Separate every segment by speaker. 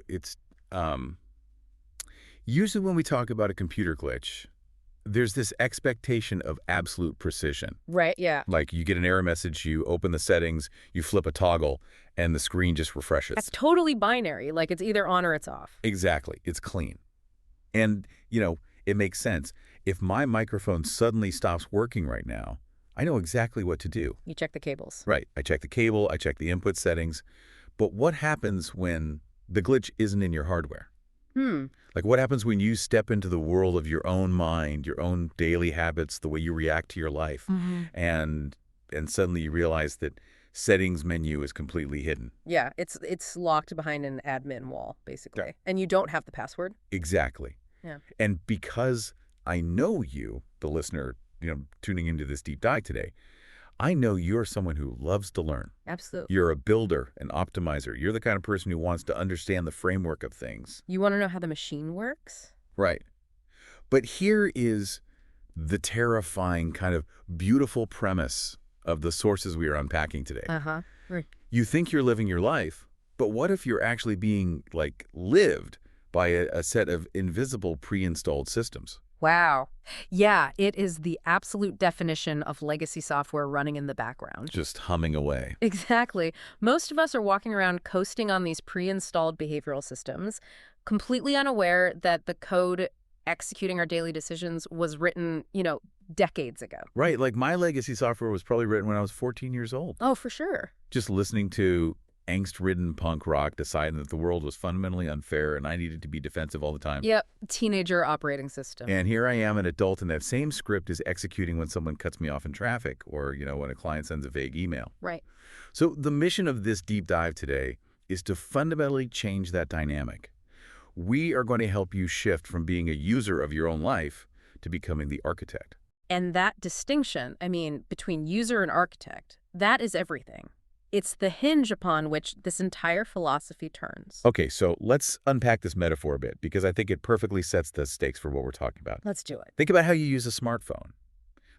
Speaker 1: It's um, usually when we talk about a computer glitch, there's this expectation of absolute precision.
Speaker 2: Right, yeah.
Speaker 1: Like you get an error message, you open the settings, you flip a toggle, and the screen just
Speaker 2: That's
Speaker 1: refreshes.
Speaker 2: totally binary, like it's either on or it's off.
Speaker 1: Exactly. It's clean. And, it makes sense. If my microphone suddenly stops working right now, I know exactly what to do.
Speaker 2: You check the cables.
Speaker 1: Right. I check the cable, I check the input settings. But what happens when the glitch isn't in your hardware? Like what happens when you step into the world of your own mind, your own daily habits, the way you react to your life, and suddenly you realize that settings menu is completely hidden.
Speaker 2: Yeah, it's locked behind an admin wall, basically.
Speaker 1: Yeah.
Speaker 2: And you don't have the password.
Speaker 1: Exactly.
Speaker 2: Yeah.
Speaker 1: And because I know you, the listener, tuning into this deep dive today, I know you're someone who loves to learn.
Speaker 2: Absolutely.
Speaker 1: You're a builder, an optimizer. You're the kind of person who wants to understand the framework of things.
Speaker 2: You want to know how the machine works?
Speaker 1: Right. But here is the terrifying kind of beautiful premise of the sources we are unpacking today.
Speaker 2: Right.
Speaker 1: You think you're living your life, but what if you're actually being, lived by a set of invisible pre-installed systems?
Speaker 2: Wow. Yeah, it is the absolute definition of legacy software running in the background.
Speaker 1: Just humming away.
Speaker 2: Exactly. Most of us are walking around coasting on these pre-installed behavioral systems, completely unaware that the code executing our daily decisions was written, decades ago.
Speaker 1: Right, like my legacy software was probably written when I was 14 years old.
Speaker 2: Oh, for sure.
Speaker 1: Just listening to angst-ridden punk rock, deciding that the world was fundamentally unfair and I needed to be defensive all the time.
Speaker 2: Yep, teenager operating system.
Speaker 1: And here I am, an adult, and that same script is executing when someone cuts me off in traffic or, when a client sends a vague email.
Speaker 2: Right.
Speaker 1: So the mission of this deep dive today is to fundamentally change that dynamic. We are going to help you shift from being a user of your own life to becoming the architect.
Speaker 2: And that distinction, between user and architect, that is everything. It's the hinge upon which this entire philosophy turns.
Speaker 1: Okay, so let's unpack this metaphor a bit because I think it perfectly sets the stakes for what we're talking about.
Speaker 2: Let's do it.
Speaker 1: Think about how you use a smartphone.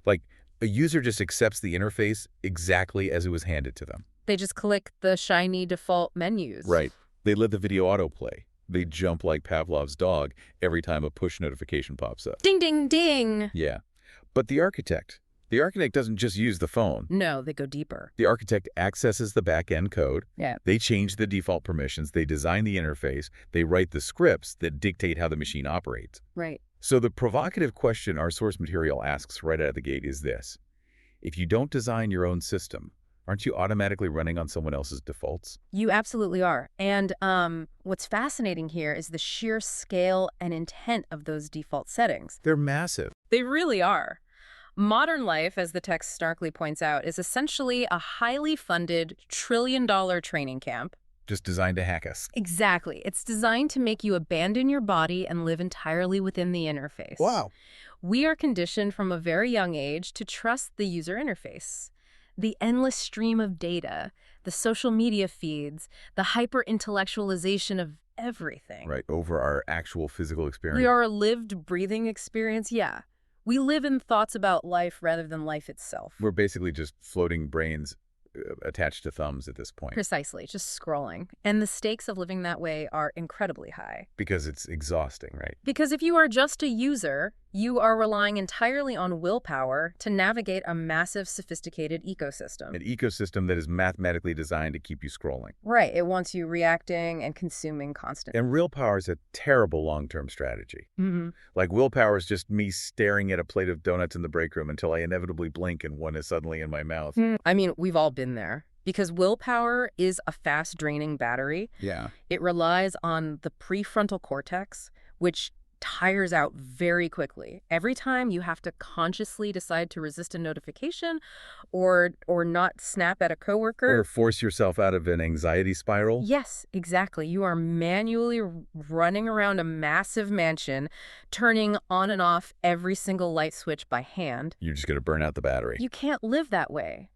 Speaker 1: Like, a user just accepts the interface exactly as it was handed to them.
Speaker 2: They just click the shiny default menus.
Speaker 1: Right. They let the video autoplay. They jump like Pavlov's dog every time a push notification pops up.
Speaker 2: Ding, ding, ding.
Speaker 1: Yeah. But the architect doesn't just use the phone.
Speaker 2: No, they go deeper.
Speaker 1: The architect accesses the back-end code.
Speaker 2: Yeah.
Speaker 1: They change the default permissions. They design the interface. They write the scripts that dictate how the machine operates.
Speaker 2: Right.
Speaker 1: So the provocative question our source material asks right out of the gate is this. If you don't design your own system, aren't you automatically running on someone else's defaults?
Speaker 2: You absolutely are. And what's fascinating here is the sheer scale and intent of those default settings.
Speaker 1: They're massive.
Speaker 2: They really are. Modern life, as the text starkly points out, is essentially a highly funded trillion-dollar training camp.
Speaker 1: Just designed to hack us.
Speaker 2: Exactly. It's designed to make you abandon your body and live entirely within the interface.
Speaker 1: Wow.
Speaker 2: We are conditioned from a very young age to trust the user interface. The endless stream of data, the social media feeds, the hyper-intellectualization of everything.
Speaker 1: Right, over our actual physical experience.
Speaker 2: We are a lived, breathing experience, yeah. We live in thoughts about life rather than life itself.
Speaker 1: We're basically just floating brains attached to thumbs at this point.
Speaker 2: Precisely, just scrolling. And the stakes of living that way are incredibly high.
Speaker 1: Because it's exhausting, right?
Speaker 2: Because if you are just a user, you are relying entirely on willpower to navigate a massive, sophisticated ecosystem.
Speaker 1: An ecosystem that is mathematically designed to keep you scrolling.
Speaker 2: Right. It wants you reacting and consuming constantly.
Speaker 1: And willpower is a terrible long-term strategy. Like willpower is just me staring at a plate of donuts in the break room until I inevitably blink and one is suddenly in my mouth.
Speaker 2: We've all been there. Because willpower is a fast-draining battery.
Speaker 1: Yeah.
Speaker 2: It relies on the prefrontal cortex, which tires out very quickly. Every time you have to consciously decide to resist a notification or not snap at a coworker.
Speaker 1: Or force yourself out of an anxiety spiral.
Speaker 2: Yes, exactly. You are manually running around a massive mansion, turning on and off every single light switch by hand.
Speaker 1: You're just going to burn out the battery.
Speaker 2: You can't live that way.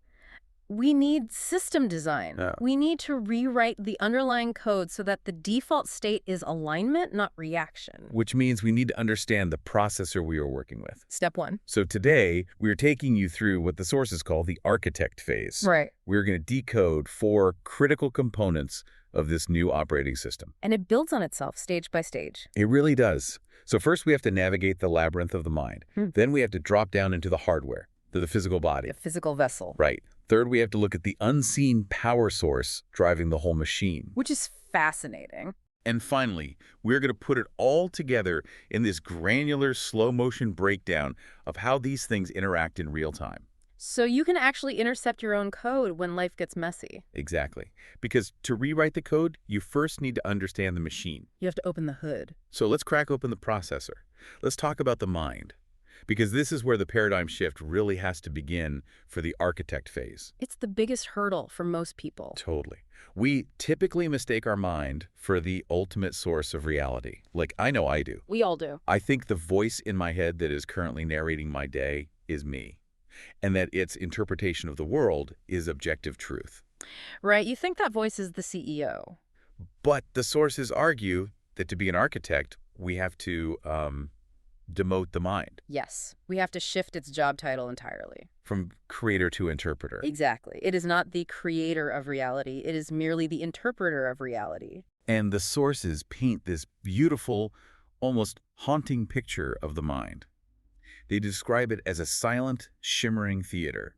Speaker 2: We need system design.
Speaker 1: Oh.
Speaker 2: We need to rewrite the underlying code so that the default state is alignment, not reaction.
Speaker 1: Which means we need to understand the processor we are working with.
Speaker 2: Step one.
Speaker 1: So today, we're taking you through what the sources call the architect phase.
Speaker 2: Right.
Speaker 1: We're going to decode 4 critical components of this new operating system.
Speaker 2: And it builds on itself stage by stage.
Speaker 1: It really does. So first we have to navigate the labyrinth of the mind. Then we have to drop down into the hardware, to the physical body.
Speaker 2: The physical vessel.
Speaker 1: Right. Third, we have to look at the unseen power source driving the whole machine.
Speaker 2: Which is fascinating.
Speaker 1: And finally, we're going to put it all together in this granular slow-motion breakdown of how these things interact in real time.
Speaker 2: So you can actually intercept your own code when life gets messy.
Speaker 1: Exactly. Because to rewrite the code, you first need to understand the machine.
Speaker 2: You have to open the hood.
Speaker 1: So let's crack open the processor. Let's talk about the mind. Because this is where the paradigm shift really has to begin for the architect phase.
Speaker 2: It's the biggest hurdle for most people.
Speaker 1: Totally. We typically mistake our mind for the ultimate source of reality. Like, I know I do.
Speaker 2: We all do.
Speaker 1: I think the voice in my head that is currently narrating my day is me, and that its interpretation of the world is objective truth.
Speaker 2: Right, you think that voice is the CEO.
Speaker 1: But the sources argue that to be an architect, we have to demote the mind.
Speaker 2: Yes, we have to shift its job title entirely.
Speaker 1: From creator to interpreter.
Speaker 2: Exactly. It is not the creator of reality. It is merely the interpreter of reality.
Speaker 1: And the sources paint this beautiful, almost haunting picture of the mind. They describe it as a silent, shimmering theater,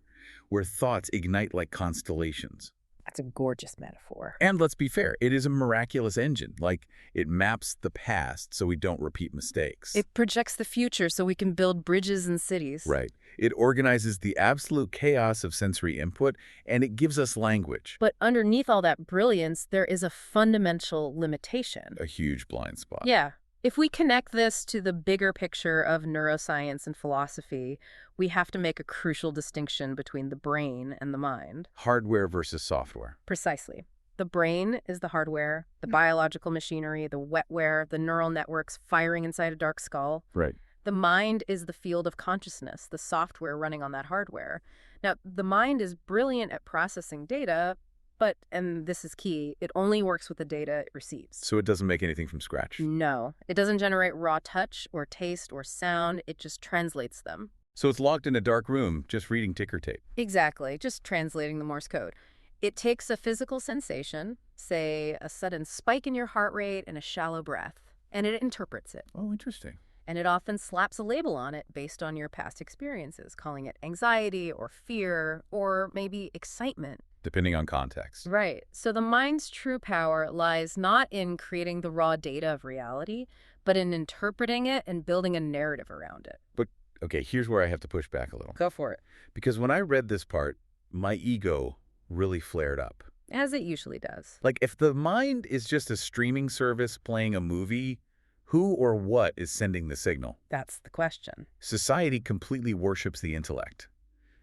Speaker 1: where thoughts ignite like constellations.
Speaker 2: That's a gorgeous metaphor.
Speaker 1: And let's be fair, it is a miraculous engine. Like, it maps the past so we don't repeat mistakes.
Speaker 2: It projects the future so we can build bridges and cities.
Speaker 1: Right. It organizes the absolute chaos of sensory input, and it gives us language.
Speaker 2: But underneath all that brilliance, there is a fundamental limitation.
Speaker 1: A huge blind spot.
Speaker 2: Yeah. If we connect this to the bigger picture of neuroscience and philosophy, we have to make a crucial distinction between the brain and the mind.
Speaker 1: Hardware versus software.
Speaker 2: Precisely. The brain is the hardware, the biological machinery, the wetware, the neural networks firing inside a dark skull.
Speaker 1: Right.
Speaker 2: The mind is the field of consciousness, the software running on that hardware. Now, the mind is brilliant at processing data, but, and this is key, it only works with the data it receives.
Speaker 1: So it doesn't make anything from scratch?
Speaker 2: No. It doesn't generate raw touch or taste or sound. It just translates them.
Speaker 1: So it's locked in a dark room, just reading ticker tape.
Speaker 2: Exactly. Just translating the Morse code. It takes a physical sensation, say a sudden spike in your heart rate and a shallow breath, and it interprets it.
Speaker 1: Oh, interesting.
Speaker 2: And it often slaps a label on it based on your past experiences, calling it anxiety or fear or maybe excitement.
Speaker 1: Depending on context.
Speaker 2: Right. So the mind's true power lies not in creating the raw data of reality, but in interpreting it and building a narrative around it.
Speaker 1: But, okay, here's where I have to push back a little.
Speaker 2: Go for it.
Speaker 1: Because when I read this part, my ego really flared up.
Speaker 2: As it usually does.
Speaker 1: Like, if the mind is just a streaming service playing a movie, who or what is sending the signal?
Speaker 2: That's the question.
Speaker 1: Society completely worships the intellect.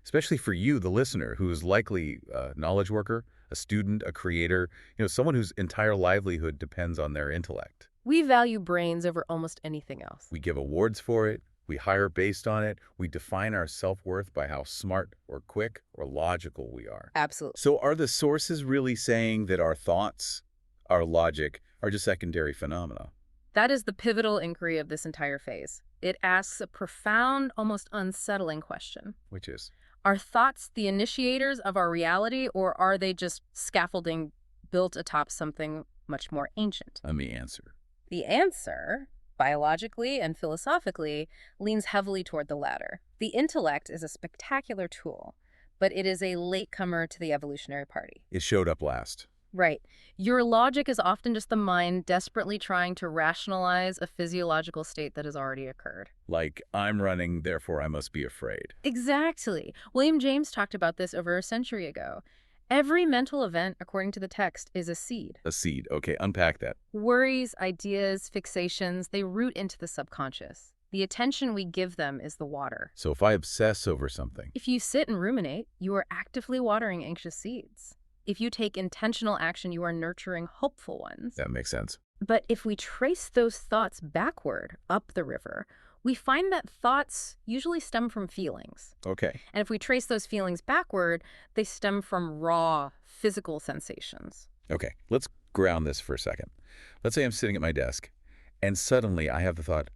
Speaker 1: Especially for you, the listener, who is likely a knowledge worker, a student, a creator, someone whose entire livelihood depends on their intellect.
Speaker 2: We value brains over almost anything else.
Speaker 1: We give awards for it. We hire based on it. We define our self-worth by how smart or quick or logical we are.
Speaker 2: Absolutely.
Speaker 1: So are the sources really saying that our thoughts, our logic, are just secondary phenomena?
Speaker 2: That is the pivotal inquiry of this entire phase. It asks a profound, almost unsettling question.
Speaker 1: Which is?
Speaker 2: Are thoughts the initiators of our reality, or are they just scaffolding built atop something much more ancient?
Speaker 1: And the answer?
Speaker 2: The answer, biologically and philosophically, leans heavily toward the latter. The intellect is a spectacular tool, but it is a latecomer to the evolutionary party.
Speaker 1: It showed up last.
Speaker 2: Right. Your logic is often just the mind desperately trying to rationalize a physiological state that has already occurred.
Speaker 1: Like, I'm running, therefore I must be afraid.
Speaker 2: Exactly. William James talked about this over a century ago. Every mental event, according to the text, is a seed.
Speaker 1: A seed. Okay, unpack that.
Speaker 2: Worries, ideas, fixations, they root into the subconscious. The attention we give them is the water.
Speaker 1: So if I obsess over something.
Speaker 2: If you sit and ruminate, you are actively watering anxious seeds. If you take intentional action, you are nurturing hopeful ones.
Speaker 1: That makes sense.
Speaker 2: But if we trace those thoughts backward, up the river, we find that thoughts usually stem from feelings.
Speaker 1: Okay.
Speaker 2: And if we trace those feelings backward, they stem from raw, physical sensations.
Speaker 1: Okay, let's ground this for a second. Let's say I'm sitting at my desk, and suddenly I have the thought,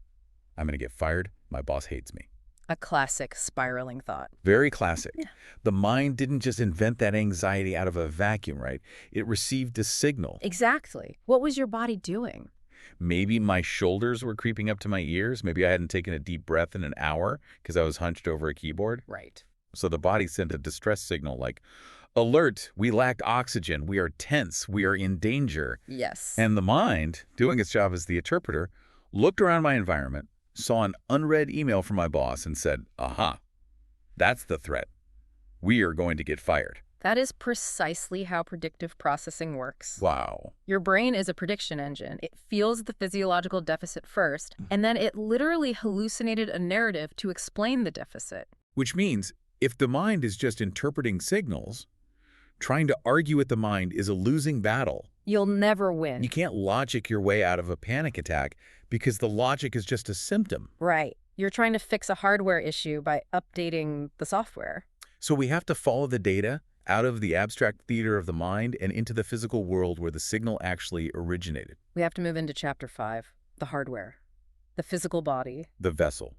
Speaker 1: I'm going to get fired, my boss hates me.
Speaker 2: A classic spiraling thought.
Speaker 1: Very classic.
Speaker 2: Yeah.
Speaker 1: The mind didn't just invent that anxiety out of a vacuum, right? It received a signal.
Speaker 2: Exactly. What was your body doing?
Speaker 1: Maybe my shoulders were creeping up to my ears. Maybe I hadn't taken a deep breath in an hour because I was hunched over a keyboard.
Speaker 2: Right.
Speaker 1: So the body sent a distress signal like, alert, we lack oxygen, we are tense, we are in danger.
Speaker 2: Yes.
Speaker 1: And the mind, doing its job as the interpreter, looked around my environment, saw an unread email from my boss and said, aha, that's the threat. We are going to get fired.
Speaker 2: That is precisely how predictive processing works.
Speaker 1: Wow.
Speaker 2: Your brain is a prediction engine. It feels the physiological deficit first, and then it literally hallucinated a narrative to explain the deficit.
Speaker 1: Which means if the mind is just interpreting signals, trying to argue with the mind is a losing battle.
Speaker 2: You'll never win.
Speaker 1: You can't logic your way out of a panic attack because the logic is just a symptom.
Speaker 2: Right. You're trying to fix a hardware issue by updating the software.
Speaker 1: So we have to follow the data out of the abstract theater of the mind and into the physical world where the signal actually originated.
Speaker 2: We have to move into Chapter 5, the hardware, the physical body.
Speaker 1: The vessel.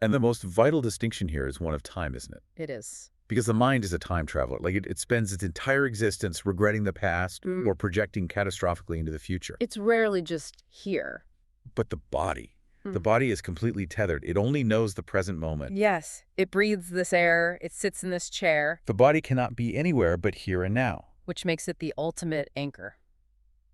Speaker 1: And the most vital distinction here is one of time, isn't it?
Speaker 2: It is.
Speaker 1: Because the mind is a time traveler. Like it spends its entire existence regretting the past or projecting catastrophically into the future.
Speaker 2: It's rarely just here.
Speaker 1: But the body is completely tethered. It only knows the present moment.
Speaker 2: Yes. It breathes this air. It sits in this chair.
Speaker 1: The body cannot be anywhere but here and now.
Speaker 2: Which makes it the ultimate anchor.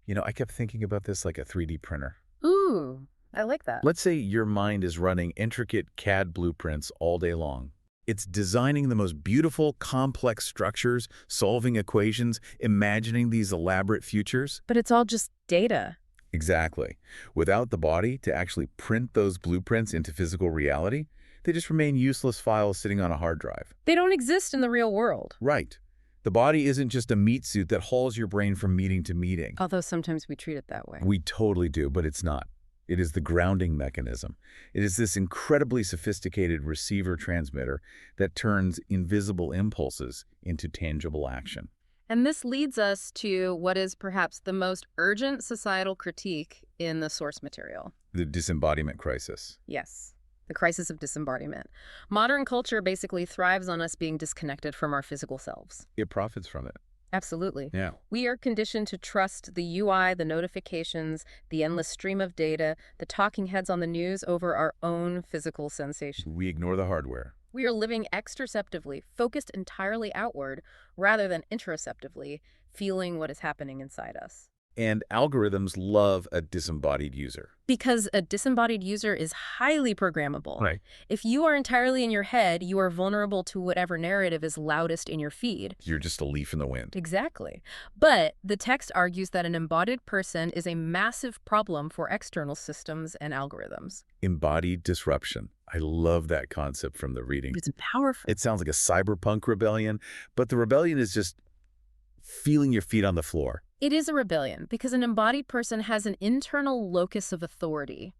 Speaker 1: You know, I kept thinking about this like a 3D printer.
Speaker 2: Ooh, I like that.
Speaker 1: Let's say your mind is running intricate CAD blueprints all day long. It's designing the most beautiful, complex structures, solving equations, imagining these elaborate futures.
Speaker 2: But it's all just data.
Speaker 1: Exactly. Without the body to actually print those blueprints into physical reality, they just remain useless files sitting on a hard drive.
Speaker 2: They don't exist in the real world.
Speaker 1: Right. The body isn't just a meat suit that hauls your brain from meeting to meeting.
Speaker 2: Although sometimes we treat it that way.
Speaker 1: We totally do, but it's not. It is the grounding mechanism. It is this incredibly sophisticated receiver-transmitter that turns invisible impulses into tangible action.
Speaker 2: And this leads us to what is perhaps the most urgent societal critique in the source material.
Speaker 1: The disembodiment crisis.
Speaker 2: Yes, the crisis of disembodiment. Modern culture basically thrives on us being disconnected from our physical selves.
Speaker 1: It profits from it.
Speaker 2: Absolutely.
Speaker 1: Yeah.
Speaker 2: We are conditioned to trust the UI, the notifications, the endless stream of data, the talking heads on the news over our own physical sensations.
Speaker 1: We ignore the hardware.
Speaker 2: We are living extroceptively, focused entirely outward, rather than interoceptively, feeling what is happening inside us.
Speaker 1: And algorithms love a disembodied user.
Speaker 2: Because a disembodied user is highly programmable.
Speaker 1: Right.
Speaker 2: If you are entirely in your head, you are vulnerable to whatever narrative is loudest in your feed.
Speaker 1: You're just a leaf in the wind.
Speaker 2: Exactly. But the text argues that an embodied person is a massive problem for external systems and algorithms.
Speaker 1: Embodied disruption. I love that concept from the reading.
Speaker 2: It's powerful.
Speaker 1: It sounds like a cyberpunk rebellion, but the rebellion is just feeling your feet on the floor.
Speaker 2: It is a rebellion because an embodied person has an internal locus of authority.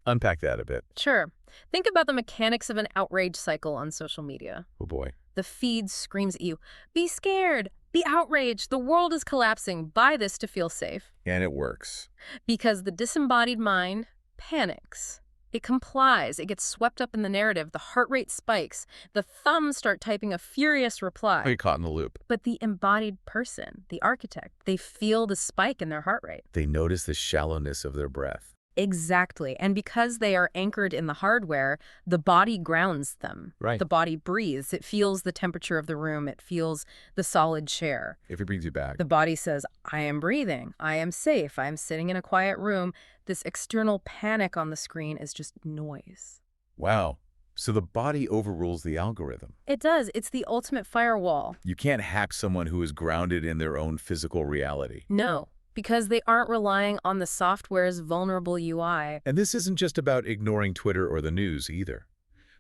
Speaker 1: Unpack that a bit.
Speaker 2: Sure. Think about the mechanics of an outrage cycle on social media.
Speaker 1: Oh boy.
Speaker 2: The feed screams at you, be scared, be outraged, the world is collapsing, buy this to feel safe.
Speaker 1: And it works.
Speaker 2: Because the disembodied mind panics. It complies. It gets swept up in the narrative. The heart rate spikes. The thumbs start typing a furious reply.
Speaker 1: You're caught in the loop.
Speaker 2: But the embodied person, the architect, they feel the spike in their heart rate.
Speaker 1: They notice the shallowness of their breath.
Speaker 2: Exactly. And because they are anchored in the hardware, the body grounds them.
Speaker 1: Right.
Speaker 2: The body breathes. It feels the temperature of the room. It feels the solid chair.
Speaker 1: If it brings you back.
Speaker 2: The body says, I am breathing. I am safe. I am sitting in a quiet room. This external panic on the screen is just noise.
Speaker 1: Wow. So the body overrules the algorithm.
Speaker 2: It does. It's the ultimate firewall.
Speaker 1: You can't hack someone who is grounded in their own physical reality.
Speaker 2: No, because they aren't relying on the software's vulnerable UI.
Speaker 1: And this isn't just about ignoring Twitter or the news either.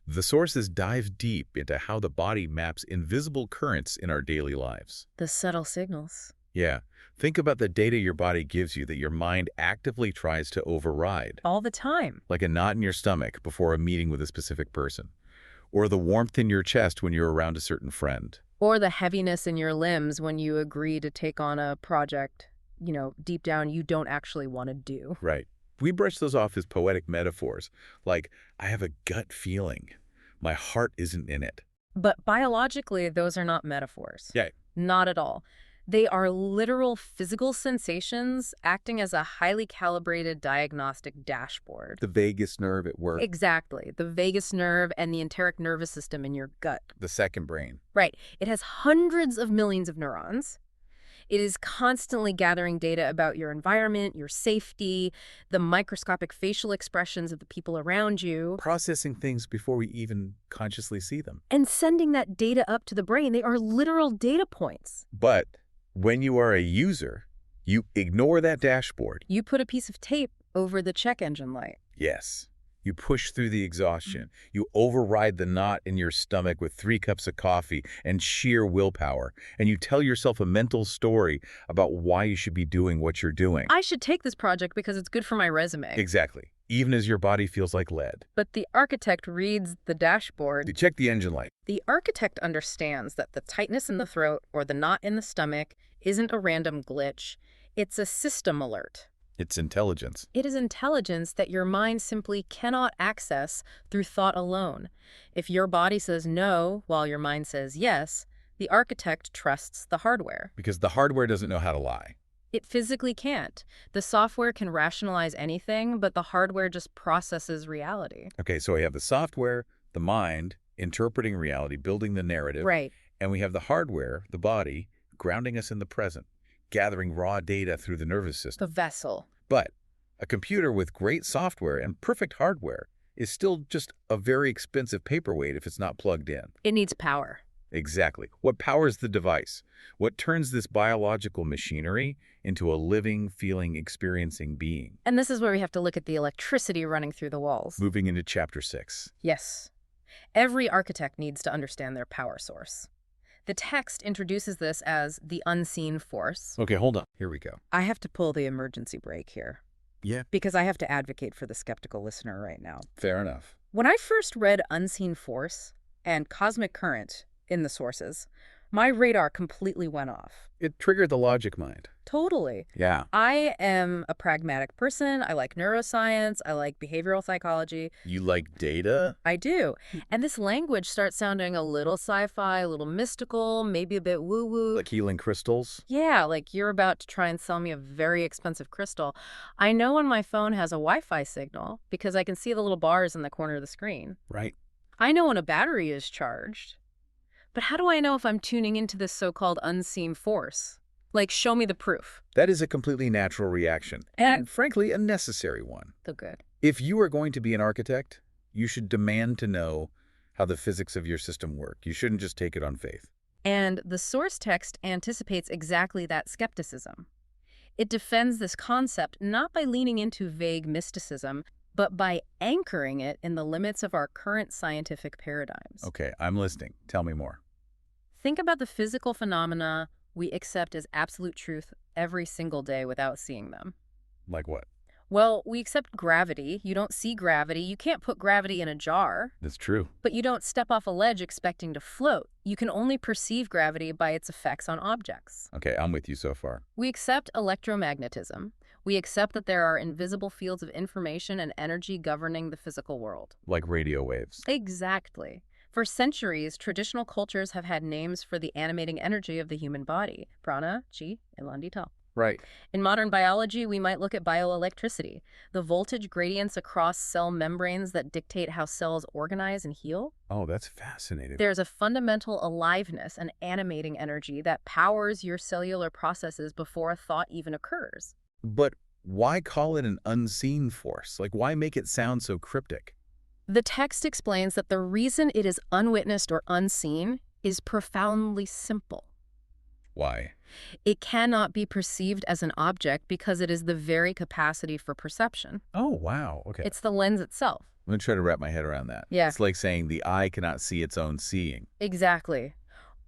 Speaker 1: The sources dive deep into how the body maps invisible currents in our daily lives.
Speaker 2: The subtle signals.
Speaker 1: Yeah. Think about the data your body gives you that your mind actively tries to override.
Speaker 2: All the time.
Speaker 1: Like a knot in your stomach before a meeting with a specific person. Or the warmth in your chest when you're around a certain friend.
Speaker 2: Or the heaviness in your limbs when you agree to take on a project, deep down you don't actually want to do.
Speaker 1: Right. We brush those off as poetic metaphors, like, I have a gut feeling. My heart isn't in it.
Speaker 2: But biologically, those are not metaphors.
Speaker 1: Yeah.
Speaker 2: Not at all. They are literal physical sensations acting as a highly calibrated diagnostic dashboard.
Speaker 1: The vagus nerve at work.
Speaker 2: Exactly. The vagus nerve and the enteric nervous system in your gut.
Speaker 1: The second brain.
Speaker 2: Right. It has hundreds of millions of neurons. It is constantly gathering data about your environment, your safety, the microscopic facial expressions of the people around you.
Speaker 1: Processing things before we even consciously see them.
Speaker 2: And sending that data up to the brain. They are literal data points.
Speaker 1: But when you are a user, you ignore that dashboard.
Speaker 2: You put a piece of tape over the check engine light.
Speaker 1: Yes. You push through the exhaustion. You override the knot in your stomach with 3 cups of coffee and sheer willpower. And you tell yourself a mental story about why you should be doing what you're doing.
Speaker 2: I should take this project because it's good for my resume.
Speaker 1: Exactly. Even as your body feels like lead.
Speaker 2: But the architect reads the dashboard.
Speaker 1: You check the engine light.
Speaker 2: The architect understands that the tightness in the throat or the knot in the stomach isn't a random glitch. It's a system alert.
Speaker 1: It's intelligence.
Speaker 2: It is intelligence that your mind simply cannot access through thought alone. If your body says no while your mind says yes, the architect trusts the hardware.
Speaker 1: Because the hardware doesn't know how to lie.
Speaker 2: It physically can't. The software can rationalize anything, but the hardware just processes reality.
Speaker 1: Okay, so we have the software, the mind, interpreting reality, building the narrative.
Speaker 2: Right.
Speaker 1: And we have the hardware, the body, grounding us in the present, gathering raw data through the nervous system.
Speaker 2: The vessel.
Speaker 1: But a computer with great software and perfect hardware is still just a very expensive paperweight if it's not plugged in.
Speaker 2: It needs power.
Speaker 1: Exactly. What powers the device? What turns this biological machinery into a living, feeling, experiencing being?
Speaker 2: And this is where we have to look at the electricity running through the walls.
Speaker 1: Moving into Chapter 6.
Speaker 2: Yes. Every architect needs to understand their power source. The text introduces this as the unseen force.
Speaker 1: Okay, hold on. Here we go.
Speaker 2: I have to pull the emergency brake here.
Speaker 1: Yeah.
Speaker 2: Because I have to advocate for the skeptical listener right now.
Speaker 1: Fair enough.
Speaker 2: When I first read unseen force and cosmic current in the sources, my radar completely went off.
Speaker 1: It triggered the logic mind.
Speaker 2: Totally.
Speaker 1: Yeah.
Speaker 2: I am a pragmatic person. I like neuroscience. I like behavioral psychology.
Speaker 1: You like data?
Speaker 2: I do. And this language starts sounding a little sci-fi, a little mystical, maybe a bit woo-woo.
Speaker 1: Like healing crystals?
Speaker 2: Yeah, like you're about to try and sell me a very expensive crystal. I know when my phone has a Wi-Fi signal because I can see the little bars in the corner of the screen.
Speaker 1: Right.
Speaker 2: I know when a battery is charged. But how do I know if I'm tuning into this so-called unseen force? Like, show me the proof.
Speaker 1: That is a completely natural reaction, and frankly, a necessary one.
Speaker 2: So good.
Speaker 1: If you are going to be an architect, you should demand to know how the physics of your system work. You shouldn't just take it on faith.
Speaker 2: And the source text anticipates exactly that skepticism. It defends this concept not by leaning into vague mysticism, but by anchoring it in the limits of our current scientific paradigms.
Speaker 1: Okay, I'm listening. Tell me more.
Speaker 2: Think about the physical phenomena we accept as absolute truth every single day without seeing them.
Speaker 1: Like what?
Speaker 2: Well, we accept gravity. You don't see gravity. You can't put gravity in a jar.
Speaker 1: That's true.
Speaker 2: But you don't step off a ledge expecting to float. You can only perceive gravity by its effects on objects.
Speaker 1: Okay, I'm with you so far.
Speaker 2: We accept electromagnetism. We accept that there are invisible fields of information and energy governing the physical world.
Speaker 1: Like radio waves.
Speaker 2: Exactly. For centuries, traditional cultures have had names for the animating energy of the human body: prana, chi, and landita.
Speaker 1: Right.
Speaker 2: In modern biology, we might look at bioelectricity, the voltage gradients across cell membranes that dictate how cells organize and heal.
Speaker 1: Oh, that's fascinating.
Speaker 2: There's a fundamental aliveness and animating energy that powers your cellular processes before a thought even occurs.
Speaker 1: But why call it an unseen force? Like, why make it sound so cryptic?
Speaker 2: The text explains that the reason it is unwitnessed or unseen is profoundly simple.
Speaker 1: Why?
Speaker 2: It cannot be perceived as an object because it is the very capacity for perception.
Speaker 1: Oh, wow. Okay.
Speaker 2: It's the lens itself.
Speaker 1: I'm going to try to wrap my head around that.
Speaker 2: Yeah.
Speaker 1: It's like saying the eye cannot see its own seeing.
Speaker 2: Exactly.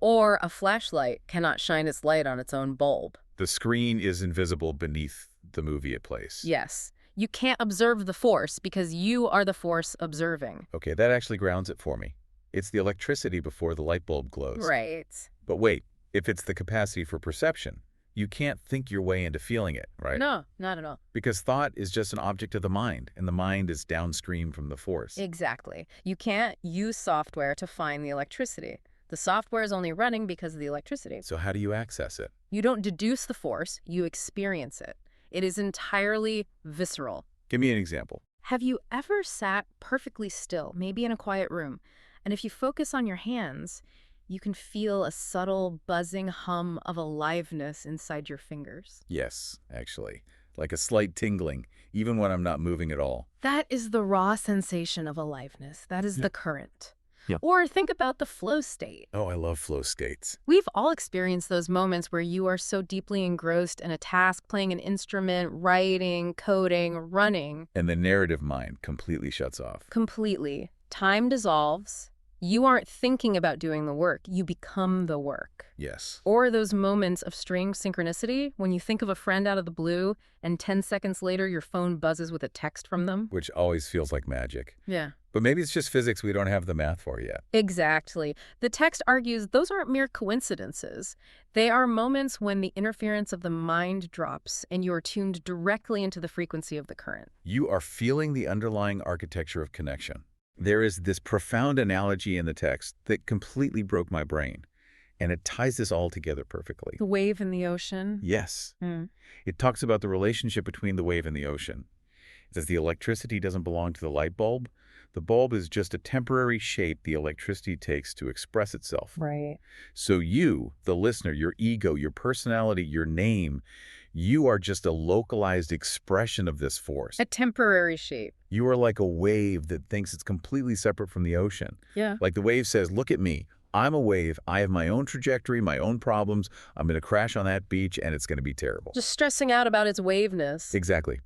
Speaker 2: Or a flashlight cannot shine its light on its own bulb.
Speaker 1: The screen is invisible beneath the movie it plays.
Speaker 2: Yes. You can't observe the force because you are the force observing.
Speaker 1: Okay, that actually grounds it for me. It's the electricity before the light bulb glows.
Speaker 2: Right.
Speaker 1: But wait, if it's the capacity for perception, you can't think your way into feeling it, right?
Speaker 2: No, not at all.
Speaker 1: Because thought is just an object of the mind, and the mind is downstream from the force.
Speaker 2: Exactly. You can't use software to find the electricity. The software is only running because of the electricity.
Speaker 1: So how do you access it?
Speaker 2: You don't deduce the force, you experience it. It is entirely visceral.
Speaker 1: Give me an example.
Speaker 2: Have you ever sat perfectly still, maybe in a quiet room, and if you focus on your hands, you can feel a subtle buzzing hum of aliveness inside your fingers?
Speaker 1: Yes, actually. Like a slight tingling, even when I'm not moving at all.
Speaker 2: That is the raw sensation of aliveness. That is the current.
Speaker 1: Yeah.
Speaker 2: Or think about the flow state.
Speaker 1: Oh, I love flow states.
Speaker 2: We've all experienced those moments where you are so deeply engrossed in a task, playing an instrument, writing, coding, running.
Speaker 1: And the narrative mind completely shuts off.
Speaker 2: Completely. Time dissolves. You aren't thinking about doing the work. You become the work.
Speaker 1: Yes.
Speaker 2: Or those moments of strange synchronicity when you think of a friend out of the blue and 10 seconds later your phone buzzes with a text from them.
Speaker 1: Which always feels like magic.
Speaker 2: Yeah.
Speaker 1: But maybe it's just physics we don't have the math for yet.
Speaker 2: Exactly. The text argues those aren't mere coincidences. They are moments when the interference of the mind drops and you are tuned directly into the frequency of the current.
Speaker 1: You are feeling the underlying architecture of connection. There is this profound analogy in the text that completely broke my brain, and it ties this all together perfectly.
Speaker 2: The wave in the ocean?
Speaker 1: Yes.
Speaker 2: Mm.
Speaker 1: It talks about the relationship between the wave and the ocean. It says the electricity doesn't belong to the light bulb. The bulb is just a temporary shape the electricity takes to express itself.
Speaker 2: Right.
Speaker 1: So you, the listener, your ego, your personality, your name, you are just a localized expression of this force.
Speaker 2: A temporary shape.
Speaker 1: You are like a wave that thinks it's completely separate from the ocean.
Speaker 2: Yeah.
Speaker 1: Like the wave says, look at me. I'm a wave. I have my own trajectory, my own problems. I'm going to crash on that beach, and it's going to be terrible.
Speaker 2: Just stressing out about its waveness.
Speaker 1: Exactly.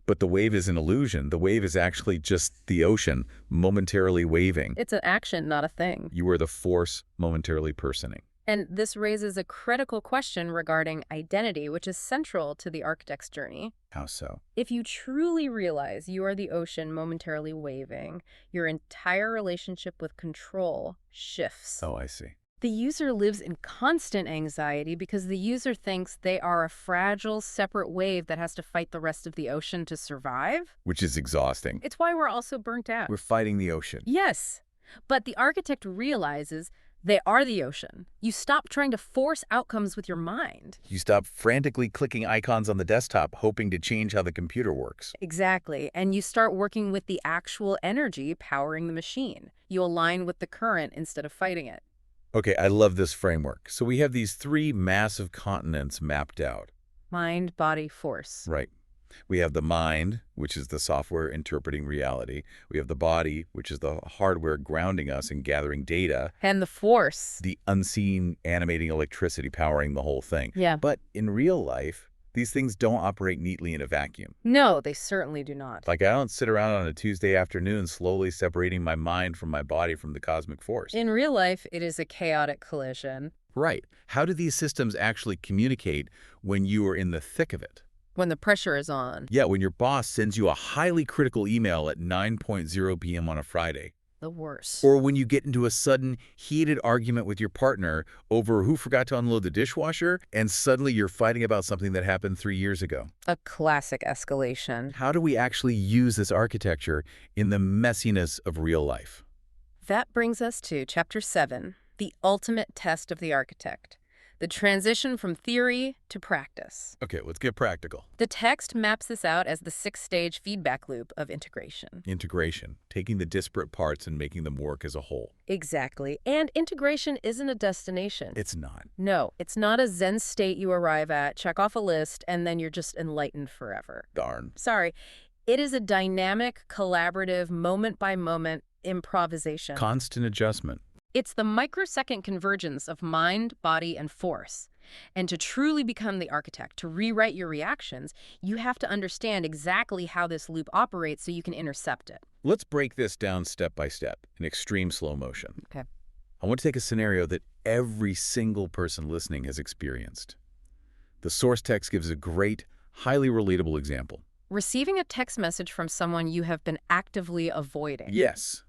Speaker 1: But the wave is an illusion. The wave is actually just the ocean momentarily waving.
Speaker 2: It's an action, not a thing.
Speaker 1: You are the force momentarily personing.
Speaker 2: And this raises a critical question regarding identity, which is central to the architect's journey.
Speaker 1: How so?
Speaker 2: If you truly realize you are the ocean momentarily waving, your entire relationship with control shifts.
Speaker 1: Oh, I see.
Speaker 2: The user lives in constant anxiety because the user thinks they are a fragile, separate wave that has to fight the rest of the ocean to survive.
Speaker 1: Which is exhausting.
Speaker 2: It's why we're also burnt out.
Speaker 1: We're fighting the ocean.
Speaker 2: Yes, but the architect realizes they are the ocean. You stop trying to force outcomes with your mind.
Speaker 1: You stop frantically clicking icons on the desktop, hoping to change how the computer works.
Speaker 2: Exactly, and you start working with the actual energy powering the machine. You align with the current instead of fighting it.
Speaker 1: Okay, I love this framework. So we have these three massive continents mapped out.
Speaker 2: Mind, body, force.
Speaker 1: Right. We have the mind, which is the software interpreting reality. We have the body, which is the hardware grounding us and gathering data.
Speaker 2: And the force.
Speaker 1: The unseen animating electricity powering the whole thing.
Speaker 2: Yeah.
Speaker 1: But in real life, these things don't operate neatly in a vacuum.
Speaker 2: No, they certainly do not.
Speaker 1: Like I don't sit around on a Tuesday afternoon slowly separating my mind from my body from the cosmic force.
Speaker 2: In real life, it is a chaotic collision.
Speaker 1: Right. How do these systems actually communicate when you are in the thick of it?
Speaker 2: When the pressure is on.
Speaker 1: Yeah, when your boss sends you a highly critical email at 9:00 p.m. on a Friday.
Speaker 2: The worst.
Speaker 1: Or when you get into a sudden heated argument with your partner over who forgot to unload the dishwasher, and suddenly you're fighting about something that happened 3 years ago.
Speaker 2: A classic escalation.
Speaker 1: How do we actually use this architecture in the messiness of real life?
Speaker 2: That brings us to Chapter 7, the ultimate test of the architect. The transition from theory to practice.
Speaker 1: Okay, let's get practical.
Speaker 2: The text maps this out as the 6-stage feedback loop of integration.
Speaker 1: Integration, taking the disparate parts and making them work as a whole.
Speaker 2: Exactly. And integration isn't a destination.
Speaker 1: It's not.
Speaker 2: No, it's not a Zen state you arrive at, check off a list, and then you're just enlightened forever.
Speaker 1: Darn.
Speaker 2: Sorry. It is a dynamic, collaborative, moment-by-moment improvisation.
Speaker 1: Constant adjustment.
Speaker 2: It's the microsecond convergence of mind, body, and force. And to truly become the architect, to rewrite your reactions, you have to understand exactly how this loop operates so you can intercept it.
Speaker 1: Let's break this down step by step in extreme slow motion.
Speaker 2: Okay.
Speaker 1: I want to take a scenario that every single person listening has experienced. The source text gives a great, highly relatable example.
Speaker 2: Receiving a text message from someone you have been actively avoiding.
Speaker 1: Yes,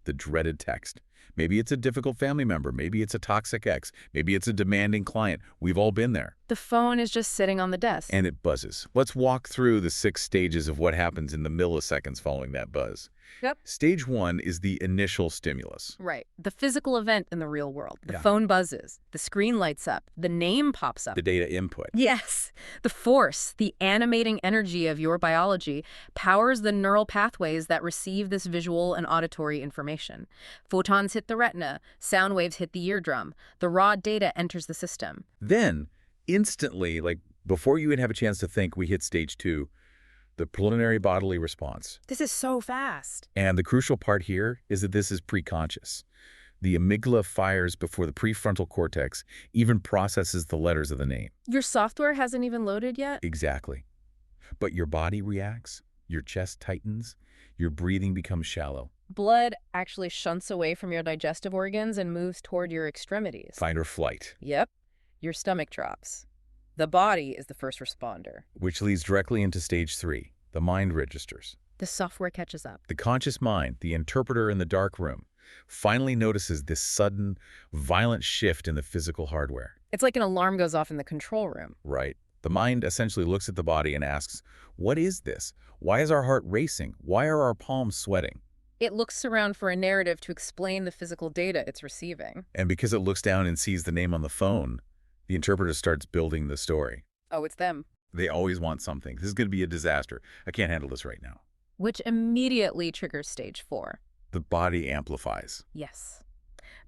Speaker 1: the dreaded text. Maybe it's a difficult family member. Maybe it's a toxic ex. Maybe it's a demanding client. We've all been there.
Speaker 2: The phone is just sitting on the desk.
Speaker 1: And it buzzes. Let's walk through the 6 stages of what happens in the milliseconds following that buzz.
Speaker 2: Yep.
Speaker 1: Stage 1 is the initial stimulus.
Speaker 2: Right. The physical event in the real world. The
Speaker 1: Yeah.
Speaker 2: phone buzzes. The screen lights up. The name pops up.
Speaker 1: The data input.
Speaker 2: Yes. The force, the animating energy of your biology, powers the neural pathways that receive this visual and auditory information. Photons hit the retina. Sound waves hit the eardrum. The raw data enters the system.
Speaker 1: Then, instantly, like before you even have a chance to think, we hit stage 2, the preliminary bodily response.
Speaker 2: This is so fast.
Speaker 1: And the crucial part here is that this is preconscious. The amygdala fires before the prefrontal cortex even processes the letters of the name.
Speaker 2: Your software hasn't even loaded yet?
Speaker 1: Exactly. But your body reacts, your chest tightens, your breathing becomes shallow.
Speaker 2: Blood actually shunts away from your digestive organs and moves toward your extremities.
Speaker 1: Fight or flight.
Speaker 2: Yep. Your stomach drops. The body is the first responder.
Speaker 1: Which leads directly into stage 3. The mind registers.
Speaker 2: The software catches up.
Speaker 1: The conscious mind, the interpreter in the dark room, finally notices this sudden, violent shift in the physical hardware.
Speaker 2: It's like an alarm goes off in the control room.
Speaker 1: Right. The mind essentially looks at the body and asks, what is this? Why is our heart racing? Why are our palms sweating?
Speaker 2: It looks around for a narrative to explain the physical data it's receiving.
Speaker 1: And because it looks down and sees the name on the phone, the interpreter starts building the story.
Speaker 2: Oh, it's them.
Speaker 1: They always want something. This is going to be a disaster. I can't handle this right now.
Speaker 2: Which immediately triggers stage 4.
Speaker 1: The body amplifies.
Speaker 2: Yes.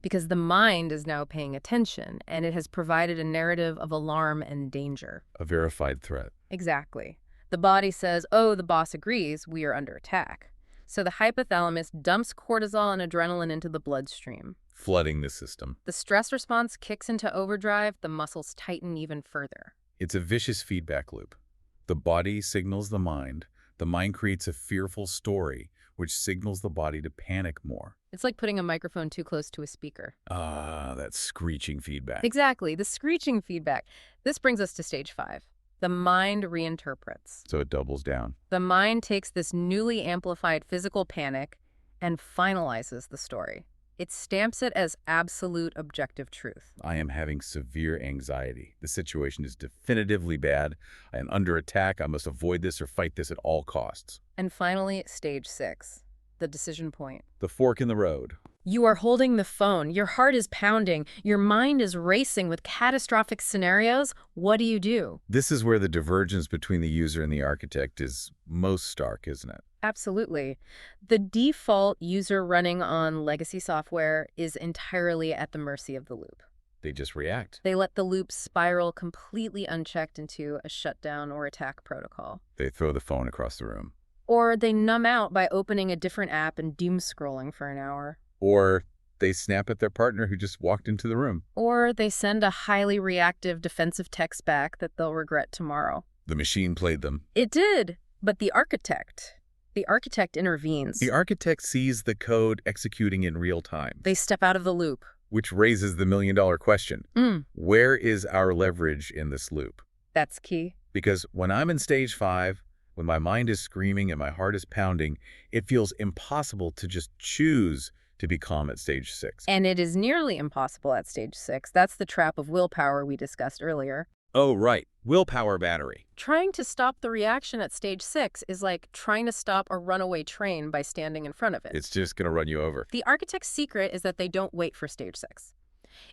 Speaker 2: Because the mind is now paying attention, and it has provided a narrative of alarm and danger.
Speaker 1: A verified threat.
Speaker 2: Exactly. The body says, oh, the boss agrees, we are under attack. So the hypothalamus dumps cortisol and adrenaline into the bloodstream.
Speaker 1: Flooding the system.
Speaker 2: The stress response kicks into overdrive, the muscles tighten even further.
Speaker 1: It's a vicious feedback loop. The body signals the mind creates a fearful story, which signals the body to panic more.
Speaker 2: It's like putting a microphone too close to a speaker.
Speaker 1: Ah, that screeching feedback.
Speaker 2: Exactly, the screeching feedback. This brings us to stage 5. The mind reinterprets.
Speaker 1: So it doubles down.
Speaker 2: The mind takes this newly amplified physical panic and finalizes the story. It stamps it as absolute objective truth.
Speaker 1: I am having severe anxiety. The situation is definitively bad. I am under attack. I must avoid this or fight this at all costs.
Speaker 2: And finally, stage 6, the decision point.
Speaker 1: The fork in the road.
Speaker 2: You are holding the phone. Your heart is pounding. Your mind is racing with catastrophic scenarios. What do you do?
Speaker 1: This is where the divergence between the user and the architect is most stark, isn't it?
Speaker 2: Absolutely. The default user running on legacy software is entirely at the mercy of the loop.
Speaker 1: They just react.
Speaker 2: They let the loop spiral completely unchecked into a shutdown or attack protocol.
Speaker 1: They throw the phone across the room.
Speaker 2: Or they numb out by opening a different app and doom scrolling for an hour.
Speaker 1: Or they snap at their partner who just walked into the room.
Speaker 2: Or they send a highly reactive defensive text back that they'll regret tomorrow.
Speaker 1: The machine played them.
Speaker 2: It did, but the architect intervenes.
Speaker 1: The architect sees the code executing in real time.
Speaker 2: They step out of the loop.
Speaker 1: Which raises the million-dollar question. Where is our leverage in this loop?
Speaker 2: That's key.
Speaker 1: Because when I'm in stage 5, when my mind is screaming and my heart is pounding, it feels impossible to just choose to be calm at stage 6.
Speaker 2: And it is nearly impossible at stage 6. That's the trap of willpower we discussed earlier.
Speaker 1: Oh, right. Willpower battery.
Speaker 2: Trying to stop the reaction at stage 6 is like trying to stop a runaway train by standing in front of it.
Speaker 1: It's just going to run you over.
Speaker 2: The architect's secret is that they don't wait for stage 6.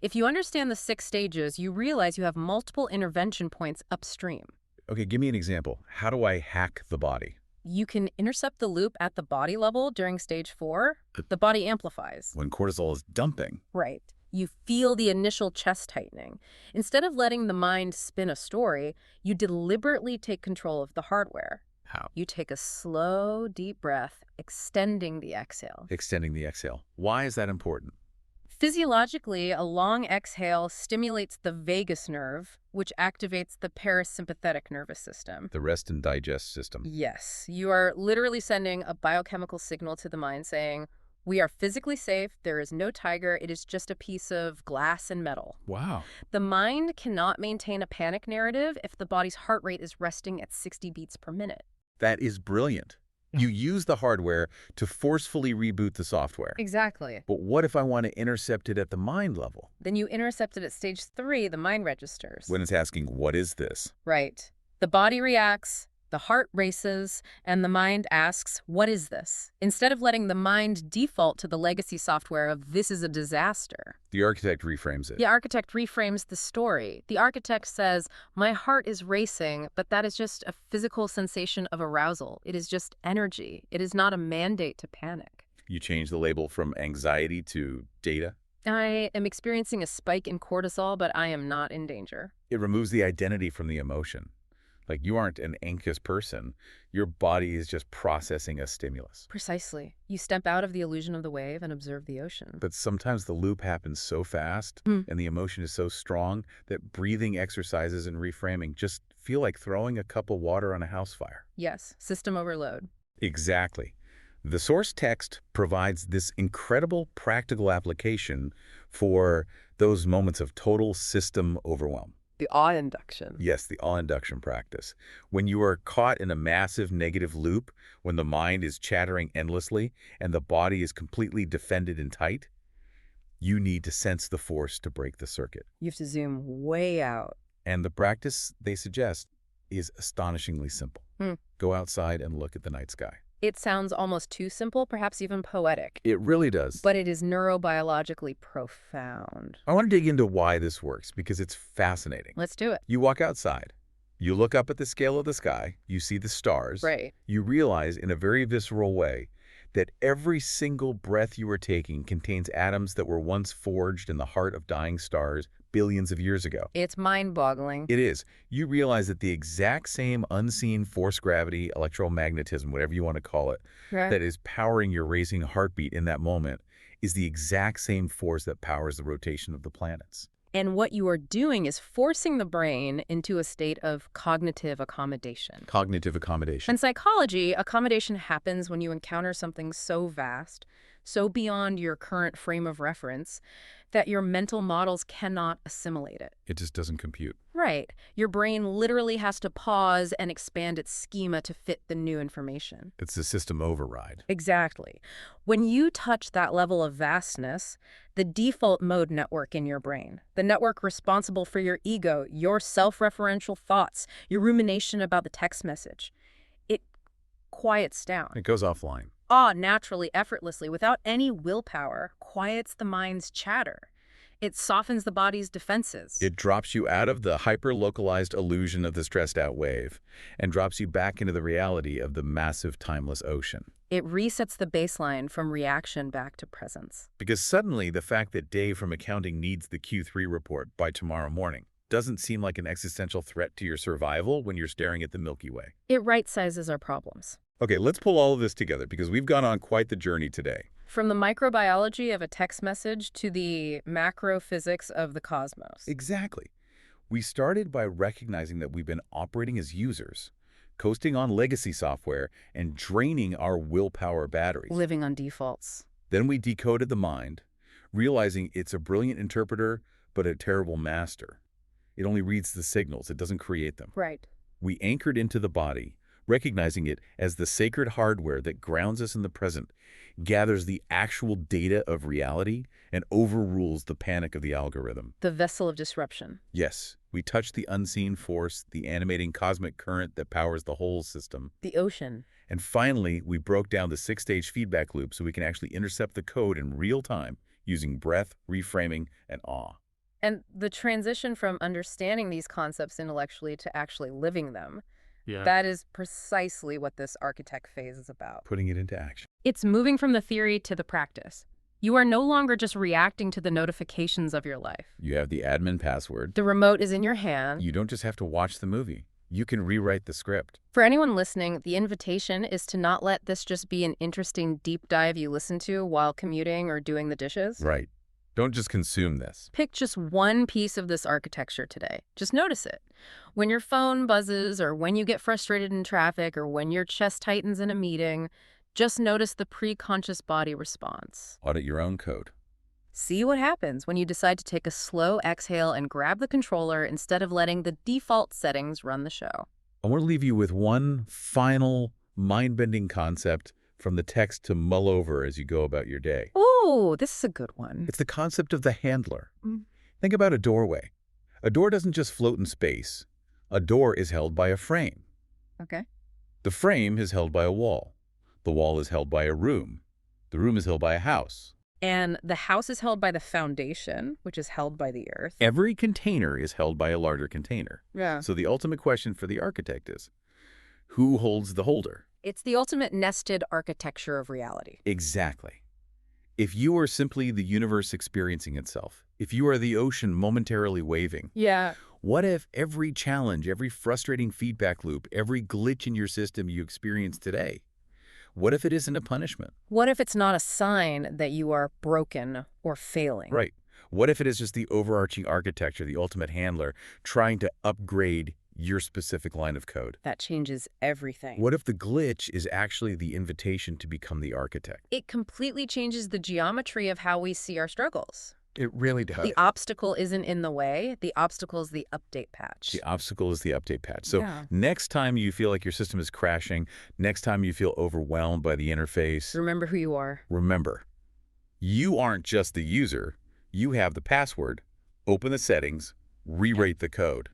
Speaker 2: If you understand the 6 stages, you realize you have multiple intervention points upstream.
Speaker 1: Okay, give me an example. How do I hack the body?
Speaker 2: You can intercept the loop at the body level during stage 4. The body amplifies.
Speaker 1: When cortisol is dumping.
Speaker 2: Right. You feel the initial chest tightening. Instead of letting the mind spin a story, you deliberately take control of the hardware.
Speaker 1: How?
Speaker 2: You take a slow, deep breath, extending the exhale.
Speaker 1: Extending the exhale. Why is that important?
Speaker 2: Physiologically, a long exhale stimulates the vagus nerve, which activates the parasympathetic nervous system.
Speaker 1: The rest and digest system.
Speaker 2: Yes, you are literally sending a biochemical signal to the mind saying, we are physically safe, there is no tiger, it is just a piece of glass and metal.
Speaker 1: Wow.
Speaker 2: The mind cannot maintain a panic narrative if the body's heart rate is resting at 60 beats per minute.
Speaker 1: That is brilliant. You use the hardware to forcefully reboot the software.
Speaker 2: Exactly.
Speaker 1: But what if I want to intercept it at the mind level?
Speaker 2: Then you intercept it at stage 3, the mind registers.
Speaker 1: When it's asking, what is this?
Speaker 2: Right. The body reacts, the heart races, and the mind asks, what is this? Instead of letting the mind default to the legacy software of this is a disaster.
Speaker 1: The architect reframes it.
Speaker 2: The architect reframes the story. The architect says, my heart is racing, but that is just a physical sensation of arousal. It is just energy. It is not a mandate to panic.
Speaker 1: You change the label from anxiety to data.
Speaker 2: I am experiencing a spike in cortisol, but I am not in danger.
Speaker 1: It removes the identity from the emotion. Like, you aren't an anxious person. Your body is just processing a stimulus.
Speaker 2: Precisely. You step out of the illusion of the wave and observe the ocean.
Speaker 1: But sometimes the loop happens so fast and the emotion is so strong that breathing exercises and reframing just feel like throwing a cup of water on a house fire.
Speaker 2: Yes, system overload.
Speaker 1: Exactly. The source text provides this incredible practical application for those moments of total system overwhelm.
Speaker 2: The awe induction.
Speaker 1: Yes, the awe induction practice. When you are caught in a massive negative loop, when the mind is chattering endlessly and the body is completely defended and tight, you need to sense the force to break the circuit.
Speaker 2: You have to zoom way out.
Speaker 1: And the practice they suggest is astonishingly simple. Go outside and look at the night sky.
Speaker 2: It sounds almost too simple, perhaps even poetic.
Speaker 1: It really does.
Speaker 2: But it is neurobiologically profound.
Speaker 1: I want to dig into why this works because it's fascinating.
Speaker 2: Let's do it.
Speaker 1: You walk outside. You look up at the scale of the sky. You see the stars.
Speaker 2: Right.
Speaker 1: You realize in a very visceral way that every single breath you are taking contains atoms that were once forged in the heart of dying stars billions of years ago.
Speaker 2: It's mind-boggling.
Speaker 1: It is. You realize that the exact same unseen force gravity, electromagnetism, whatever you want to call it, that is powering your racing heartbeat in that moment is the exact same force that powers the rotation of the planets.
Speaker 2: And what you are doing is forcing the brain into a state of cognitive accommodation.
Speaker 1: Cognitive accommodation.
Speaker 2: In psychology, accommodation happens when you encounter something so vast, so beyond your current frame of reference, that your mental models cannot assimilate it.
Speaker 1: It just doesn't compute.
Speaker 2: Right. Your brain literally has to pause and expand its schema to fit the new information.
Speaker 1: It's a system override.
Speaker 2: Exactly. When you touch that level of vastness, the default mode network in your brain, the network responsible for your ego, your self-referential thoughts, your rumination about the text message, it quiets down.
Speaker 1: It goes offline.
Speaker 2: Naturally, effortlessly, without any willpower, quiets the mind's chatter. It softens the body's defenses.
Speaker 1: It drops you out of the hyper-localized illusion of the stressed-out wave and drops you back into the reality of the massive, timeless ocean.
Speaker 2: It resets the baseline from reaction back to presence.
Speaker 1: Because suddenly, the fact that Dave from accounting needs the Q3 report by tomorrow morning doesn't seem like an existential threat to your survival when you're staring at the Milky Way.
Speaker 2: It right-sizes our problems.
Speaker 1: Okay, let's pull all of this together because we've gone on quite the journey today.
Speaker 2: From the microbiology of a text message to the macrophysics of the cosmos.
Speaker 1: Exactly. We started by recognizing that we've been operating as users, coasting on legacy software, and draining our willpower batteries.
Speaker 2: Living on defaults.
Speaker 1: Then we decoded the mind, realizing it's a brilliant interpreter, but a terrible master. It only reads the signals, it doesn't create them.
Speaker 2: Right.
Speaker 1: We anchored into the body, recognizing it as the sacred hardware that grounds us in the present, gathers the actual data of reality, and overrules the panic of the algorithm.
Speaker 2: The vessel of disruption.
Speaker 1: Yes, we touched the unseen force, the animating cosmic current that powers the whole system.
Speaker 2: The ocean.
Speaker 1: And finally, we broke down the 6-stage feedback loop so we can actually intercept the code in real time using breath, reframing, and awe.
Speaker 2: And the transition from understanding these concepts intellectually to actually living them.
Speaker 3: Yeah.
Speaker 2: That is precisely what this architect phase is about.
Speaker 1: Putting it into action.
Speaker 2: It's moving from the theory to the practice. You are no longer just reacting to the notifications of your life.
Speaker 1: You have the admin password.
Speaker 2: The remote is in your hand.
Speaker 1: You don't just have to watch the movie. You can rewrite the script.
Speaker 2: For anyone listening, the invitation is to not let this just be an interesting deep dive you listen to while commuting or doing the dishes.
Speaker 1: Right. Don't just consume this.
Speaker 2: Pick just one piece of this architecture today. Just notice it. When your phone buzzes, or when you get frustrated in traffic, or when your chest tightens in a meeting, just notice the pre-conscious body response.
Speaker 1: Audit your own code.
Speaker 2: See what happens when you decide to take a slow exhale and grab the controller instead of letting the default settings run the show.
Speaker 1: I want to leave you with one final mind-bending concept from the text to mull over as you go about your day.
Speaker 2: Oh, this is a good one.
Speaker 1: It's the concept of the handler. Think about a doorway. A door doesn't just float in space. A door is held by a frame.
Speaker 2: Okay.
Speaker 1: The frame is held by a wall. The wall is held by a room. The room is held by a house.
Speaker 2: And the house is held by the foundation, which is held by the earth.
Speaker 1: Every container is held by a larger container.
Speaker 2: Yeah.
Speaker 1: So the ultimate question for the architect is, who holds the holder?
Speaker 2: It's the ultimate nested architecture of reality.
Speaker 1: Exactly. If you are simply the universe experiencing itself, if you are the ocean momentarily waving,
Speaker 2: Yeah.
Speaker 1: what if every challenge, every frustrating feedback loop, every glitch in your system you experience today, what if it isn't a punishment?
Speaker 2: What if it's not a sign that you are broken or failing?
Speaker 1: Right. What if it is just the overarching architecture, the ultimate handler, trying to upgrade your specific line of code?
Speaker 2: That changes everything.
Speaker 1: What if the glitch is actually the invitation to become the architect?
Speaker 2: It completely changes the geometry of how we see our struggles.
Speaker 1: It really does.
Speaker 2: The obstacle isn't in the way. The obstacle is the update patch.
Speaker 1: The obstacle is the update patch. So
Speaker 2: Yeah.
Speaker 1: next time you feel like your system is crashing, next time you feel overwhelmed by the interface,
Speaker 2: Remember who you are.
Speaker 1: remember, you aren't just the user. You have the password. Open the settings, rewrite the code.